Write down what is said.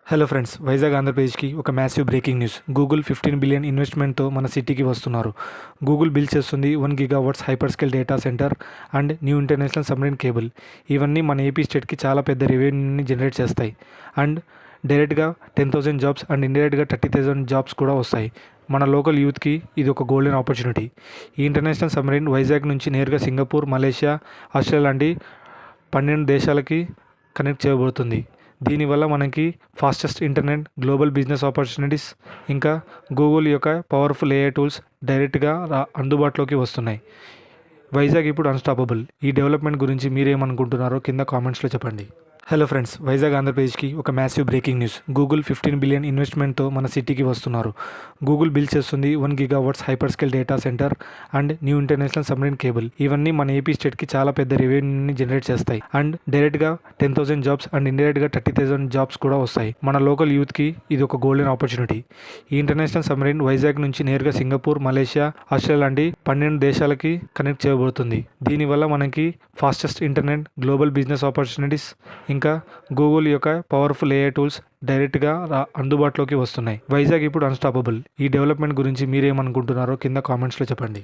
Hello friends, Vizag ఆంధ్రప్రదేశ్కి ఒక massive breaking news. Google 15 billion ఇన్వెస్ట్మెంట్తో మన సిటీకి వస్తున్నారు. గూగుల్ బిల్డ్ చేస్తుంది 1 gigawatts hyper scale data center and new international submarine cable. ఇవన్నీ మన ఏపీ స్టేట్కి చాలా పెద్ద రెవెన్యూని జనరేట్ చేస్తాయి. అండ్ డైరెక్ట్గా 10,000 జాబ్స్ అండ్ ఇండైరెక్ట్గా 30,000 జాబ్స్ కూడా వస్తాయి. మన లోకల్ యూత్కి ఇది ఒక గోల్డెన్ ఆపర్చునిటీ. ఈ ఇంటర్నేషనల్ సబ్మెరైన్ వైజాగ్ నుంచి నేరుగా సింగపూర్, మలేషియా, ఆస్ట్రేలియా లాంటి 12 దేశాలకి కనెక్ట్ చేయబడుతుంది. దీనివల్ల మనకి fastest internet, global business opportunities, ఇంకా గూగుల్ యొక్క పవర్ఫుల్ ఏఐ టూల్స్ డైరెక్ట్గా అందుబాటులోకి వస్తున్నాయి. వైజాగ్ ఇప్పుడు అన్స్టాపబుల్. ఈ డెవలప్మెంట్ గురించి మీరేమనుకుంటున్నారో కింద కామెంట్స్లో చెప్పండి. హలో ఫ్రెండ్స్, వైజాగ్ ఆంధ్రప్రదేశ్కి ఒక massive breaking news. Google 15 billion ఇన్వెస్ట్మెంట్తో మన సిటీకి వస్తున్నారు. గూగుల్ బిల్డ్ చేస్తుంది 1 gigawatts hyper scale data center and new international submarine cable. ఇవన్నీ మన ఏపీ స్టేట్కి చాలా పెద్ద రెవెన్యూని జనరేట్ చేస్తాయి. అండ్ డైరెక్ట్గా 10,000 జాబ్స్ అండ్ ఇండైరెక్ట్గా 30,000 జాబ్స్ కూడా వస్తాయి. మన లోకల్ యూత్కి ఇది ఒక గోల్డెన్ ఆపర్చునిటీ. ఈ ఇంటర్నేషనల్ సబ్మెరైన్ వైజాగ్ నుంచి నేరుగా సింగపూర్, మలేషియా, ఆస్ట్రేలియా లాంటి 12 దేశాలకి కనెక్ట్ చేయబడుతుంది. దీనివల్ల మనకి fastest internet, global business opportunities, ఇంకా గూగుల్ యొక్క పవర్ఫుల్ ఏఐ టూల్స్ డైరెక్ట్గా అందుబాటులోకి వస్తున్నాయి. వైజాగ్ ఇప్పుడు అన్స్టాపబుల్. ఈ డెవలప్మెంట్ గురించి మీరేమనుకుంటున్నారో కింద కామెంట్స్లో చెప్పండి.